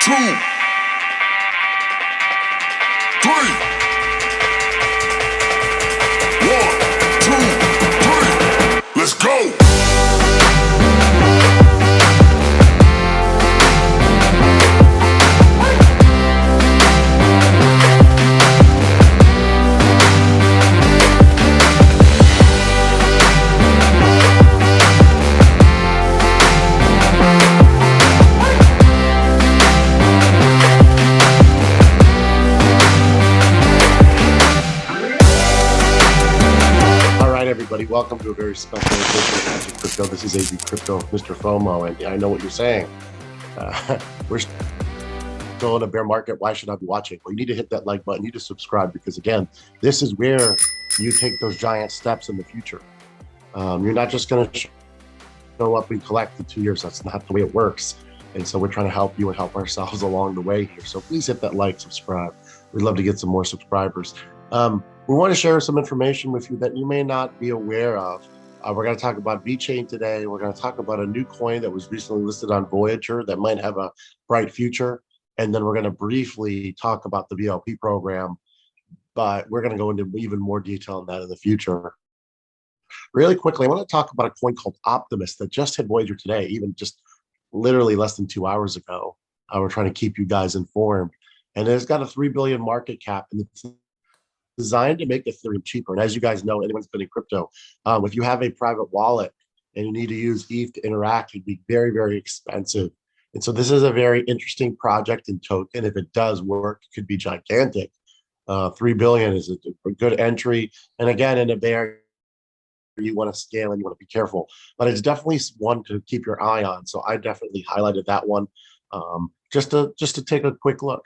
2, 3. 1, 2, 3. Let's go. Everybody, welcome to a very special edition of AZcrypto. This is AZcrypto and MrFOMO, and I know what you're saying. We're still in a bear market. Why should I be watching? Well, you need to hit that like button. You need to subscribe because, again, this is where you take those giant steps in the future. You're not just going to show up and collect in 2 years. That's not the way it works. And so we're trying to help you and help ourselves along the way here. So please hit that like, subscribe. We'd love to get some more subscribers. We want to share some information with you that you may not be aware of. We're going to talk about VeChain today. We're going to talk about a new coin that was recently listed on Voyager that might have a bright future. And then we're going to briefly talk about the VLP program, but we're going to go into even more detail on that in the future. Really quickly, I want to talk about a coin called Optimus that just hit Voyager today, even just literally less than 2 hours ago. We're trying to keep you guys informed. And it's got a 3 billion market cap, and it's designed to make Ethereum cheaper. And as you guys know, anyone's been in crypto, if you have a private wallet and you need to use ETH to interact, it'd be very, very expensive. And so this is a very interesting project and token. If it does work, it could be gigantic. 3 billion is a good entry. And again, in a bear, you want to scale and you want to be careful. But it's definitely one to keep your eye on. So I definitely highlighted that one just to take a quick look.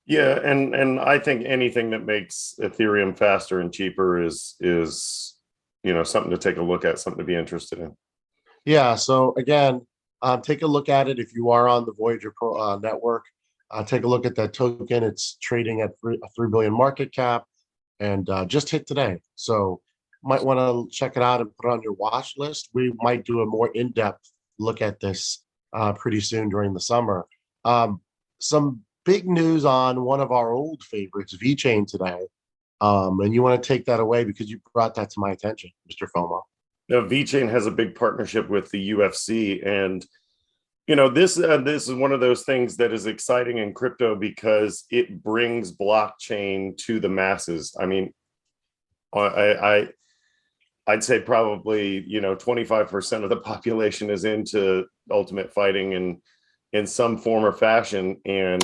Yeah, and I think anything that makes Ethereum faster and cheaper is something to take a look at, something to be interested in. Yeah. So again, take a look at it if you are on the Voyager network. Take a look at that token. It's trading at a 3 billion market cap, and just hit today. So might want to check it out and put it on your watch list. We might do a more in-depth look at this pretty soon during the summer. Some big news on one of our old favorites, VeChain, today. And you want to take that away because you brought that to my attention, Mr. FOMO. Now, VeChain has a big partnership with the UFC. And, this is one of those things that is exciting in crypto because it brings blockchain to the masses. I mean, I'd say probably, 25% of the population is into ultimate fighting and in some form or fashion, and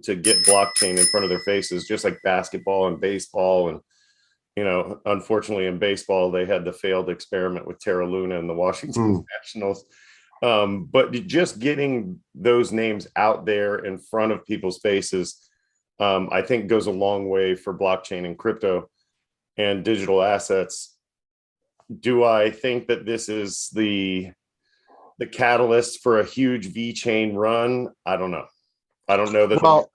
to get blockchain in front of their faces, just like basketball and baseball. And, unfortunately in baseball, they had the failed experiment with Terra Luna and the Washington Nationals. But just getting those names out there in front of people's faces, I think goes a long way for blockchain and crypto and digital assets. Do I think that this is the catalyst for a huge VeChain run? I don't know. I don't know that. Well,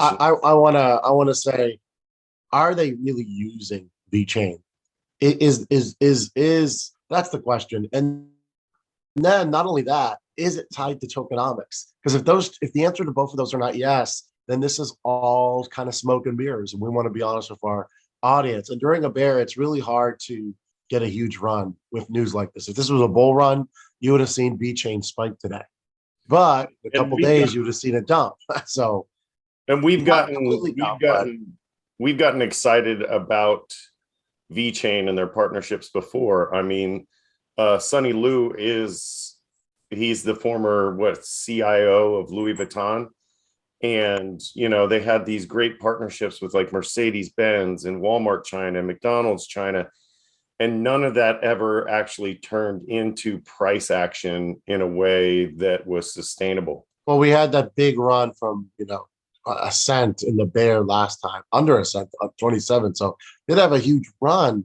I want to say, are they really using VeChain? Is that's the question. And then not only that, is it tied to tokenomics? Because if the answer to both of those are not yes, then this is all kind of smoke and mirrors, and we want to be honest with our audience. And during a bear, it's really hard to get a huge run with news like this. If this was a bull run, you would have seen VeChain spike today, but a couple days you would have seen it dump. So, and we've gotten excited about VeChain and their partnerships before. I mean, Sonny Liu he's the former CIO of Louis Vuitton, and they had these great partnerships with like Mercedes-Benz and Walmart China, McDonald's China. And none of that ever actually turned into price action in a way that was sustainable. Well, we had that big run from, a cent in the bear last time, under a cent, up 27. So it did have a huge run,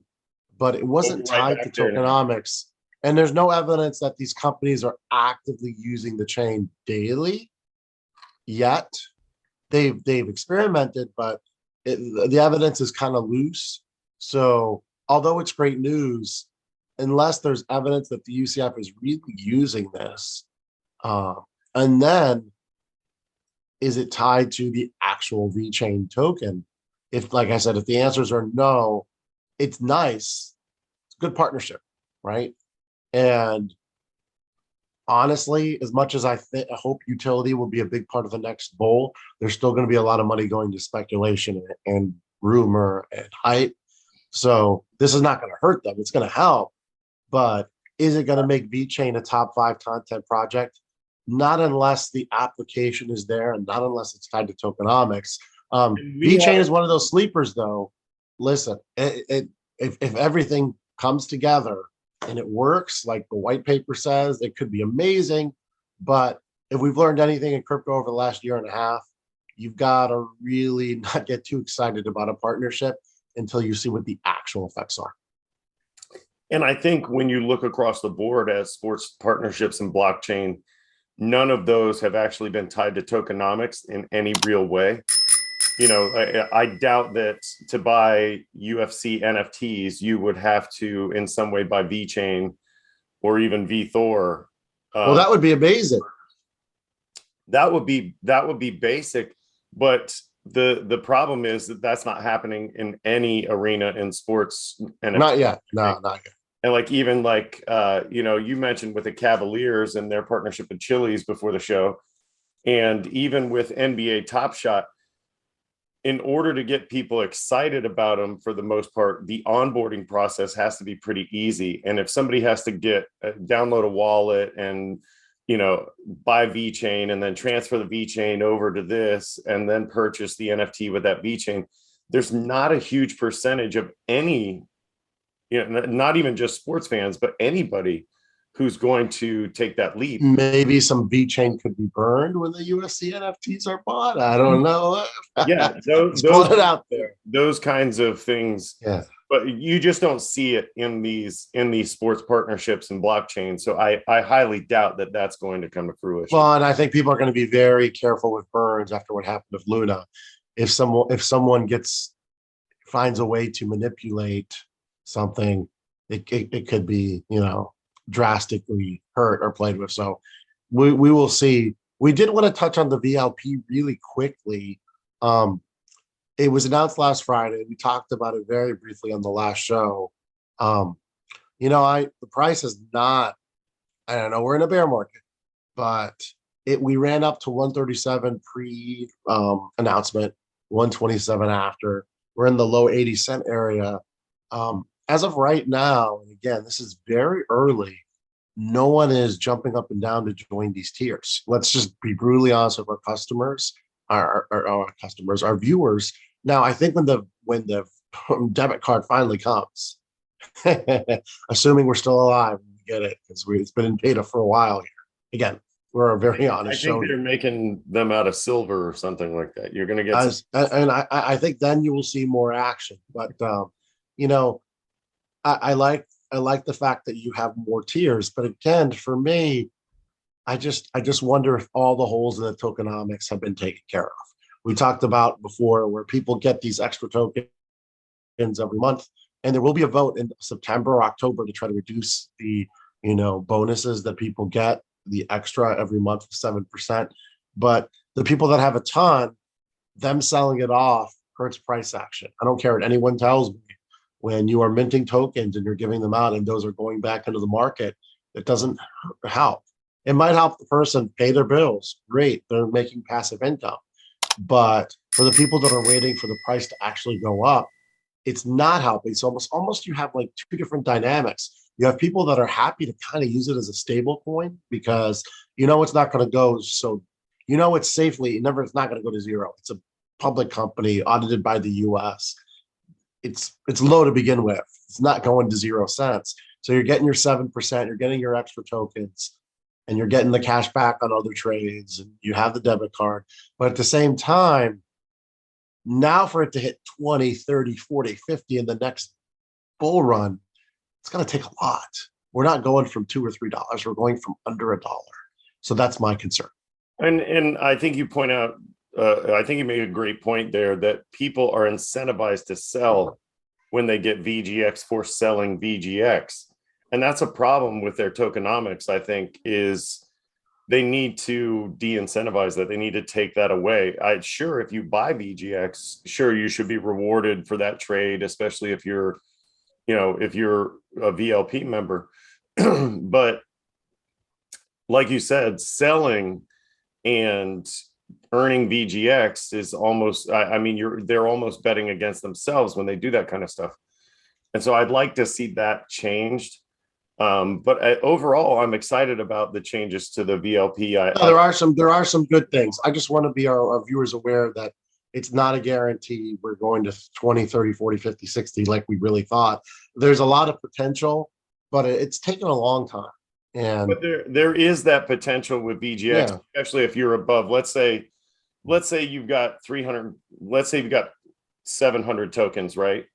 but it wasn't tied to tokenomics. And there's no evidence that these companies are actively using the chain daily yet. They've experimented, but the evidence is kind of loose. So although it's great news, unless there's evidence that the UCF is really using this, and then is it tied to the actual VeChain token? If, like I said, if the answers are no, it's nice. It's a good partnership, right? And honestly, as much as I hope utility will be a big part of the next bull, there's still going to be a lot of money going to speculation and rumor and hype. So this is not going to hurt them. It's going to help. But is it going to make VeChain a top 5 content project? Not unless the application is there and not unless it's tied to tokenomics. VeChain is one of those sleepers, though. Listen, if everything comes together and it works, like the white paper says, it could be amazing. But if we've learned anything in crypto over the last year and a half, you've got to really not get too excited about a partnership until you see what the actual effects are. And I think when you look across the board at sports partnerships and blockchain, none of those have actually been tied to tokenomics in any real way. You know, I doubt that to buy UFC NFTs, you would have to in some way buy VeChain or even VThor. Well, that would be amazing. That would be basic, but the problem is that that's not happening in any arena in sports. NFT. Not yet. No, not yet. And like even like you know, you mentioned with the Cavaliers and their partnership with Chili's before the show, and even with NBA Top Shot, in order to get people excited about them, for the most part, the onboarding process has to be pretty easy. And if somebody has to download a wallet and, you know, buy VeChain and then transfer the VeChain over to this and then purchase the NFT with that VeChain, there's not a huge percentage of any, you know, not even just sports fans, but anybody who's going to take that leap. Maybe some VeChain could be burned when the UFC NFTs are bought. I don't know. Yeah, those put it out there. Those kinds of things. Yeah. But you just don't see it in these sports partnerships and blockchain. So I highly doubt that that's going to come to fruition. Well, and I think people are going to be very careful with burns after what happened with Luna. If someone finds a way to manipulate something, it could be, you know, drastically hurt or played with. So we will see. We did want to touch on the VLP really quickly. It was announced last Friday. We talked about it very briefly on the last show. You know, the price is not, I don't know, we're in a bear market, but we ran up to 137 pre announcement, 127 after. We're in the low 80-cent area. As of right now, and again, this is very early, no one is jumping up and down to join these tiers. Let's just be brutally honest with our customers, our viewers. Now, I think when the debit card finally comes, assuming we're still alive, we get it, because it's been in beta for a while here. Again, we're a very honest show. I think they're making them out of silver or something like that. You're going to get and I think then you will see more action. But you know, I like the fact that you have more tiers, but again, for me, I just wonder if all the holes in the tokenomics have been taken care of. We talked about before where people get these extra tokens every month, and there will be a vote in September or October to try to reduce the, you know, bonuses that people get, the extra every month of 7%. But the people that have a ton, them selling it off hurts price action. I don't care what anyone tells me. When you are minting tokens and you're giving them out and those are going back into the market, it doesn't help. It might help the person pay their bills. Great, they're making passive income. But for the people that are waiting for the price to actually go up, it's not helping. So almost you have like two different dynamics. You have people that are happy to kind of use it as a stable coin because you know it's not going to go, so you know it's safely, it's not going to go to zero. It's a public company audited by the US. It's low to begin with. It's not going to 0 cents. So you're getting your 7%, you're getting your extra tokens, and you're getting the cash back on other trades, and you have the debit card. But at the same time, now for it to hit 20, 30, 40, 50 in the next bull run, it's going to take a lot. We're not going from $2 or $3. We're going from under $1. So that's my concern. And I think you point out, I think you made a great point there that people are incentivized to sell when they get VGX for selling VGX. And that's a problem with their tokenomics, I think, is they need to de-incentivize that. They need to take that away. Sure, if you buy VGX, sure, you should be rewarded for that trade, especially if you're, if you're a VLP member. But like you said, selling and earning VGX is almost, I mean, they're almost betting against themselves when they do that kind of stuff. And so I'd like to see that changed. But overall, I'm excited about the changes to the VLP. There are some good things. I just want to be our viewers aware that it's not a guarantee we're going to 20, 30, 40, 50, 60 like we really thought. There's a lot of potential, but it's taken a long time. But there is that potential with VGX, especially if you're above, let's say you've got 300, let's say you've got 700 tokens, right?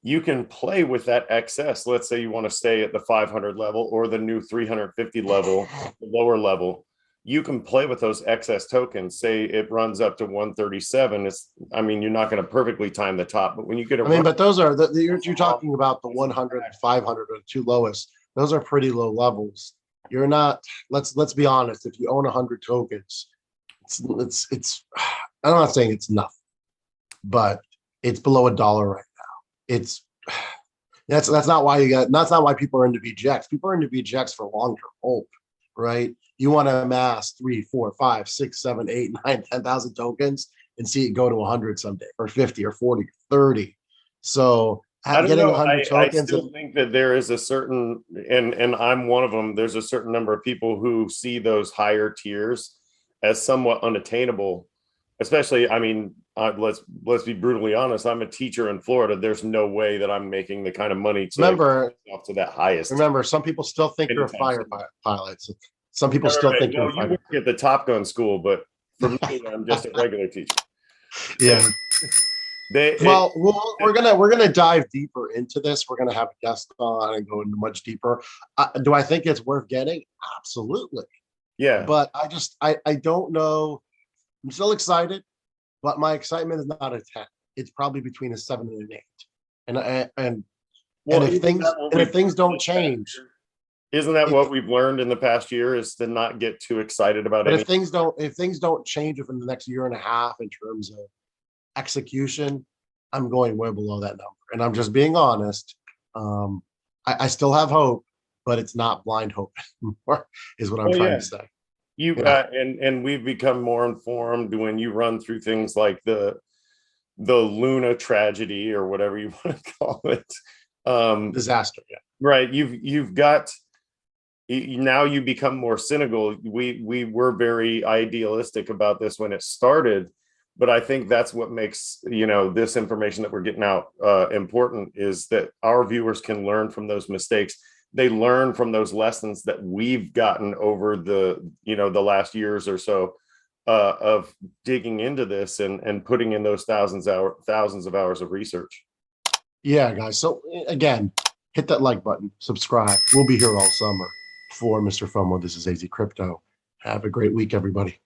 You can play with that excess. Let's say you want to stay at the 500 level or the new 350 level, the lower level. You can play with those excess tokens. Say it runs up to 137. I mean, you're not going to perfectly time the top, but when you get but those are you're talking about the 100 and 500 are the two lowest. Those are pretty low levels. You're not, let's be honest. If you own 100 tokens, it's I'm not saying it's nothing, but it's below $1 right now. That's not why that's not why people are into VGX. People are into VGX for long-term hold, right? You want to amass 3, 4, 5, 6, 7, 8, 9, 10,000 tokens and see it go to 100 someday, or 50, or 40, 30. So getting 100 tokens. I still think that there is a certain, and I'm one of them. There's a certain number of people who see those higher tiers as somewhat unattainable. Especially, I mean, let's be brutally honest. I'm a teacher in Florida. There's no way that I'm making the kind of money to up to that highest. Remember, some people still think you're a fire pilot. Some people still think you're a fighter. You work at the Top Gun school, but for me, I'm just a regular teacher. Yeah. We're gonna dive deeper into this. We're gonna have a guest on and go into much deeper. Do I think it's worth getting? Absolutely. Yeah. But I don't know. I'm still excited, but my excitement is not a 10. It's probably between a 7 and an 8. And if things don't change. Isn't that what we've learned in the past year, is to not get too excited about it? If things don't change within the next year and a half in terms of execution, I'm going way below that number. And I'm just being honest. I still have hope, but it's not blind hope anymore, is what I'm trying to say. And we've become more informed when you run through things like the Luna tragedy, or whatever you want to call it. Disaster. Yeah. Right. You've got, now you become more cynical. We were very idealistic about this when it started, but I think that's what makes, this information that we're getting out important, is that our viewers can learn from those mistakes. They learn from those lessons that we've gotten over the last years or so of digging into this and putting in those thousands of hours of research. Yeah, guys. So again, hit that like button, subscribe. We'll be here all summer for Mr. FOMO. This is AZcrypto. Have a great week, everybody.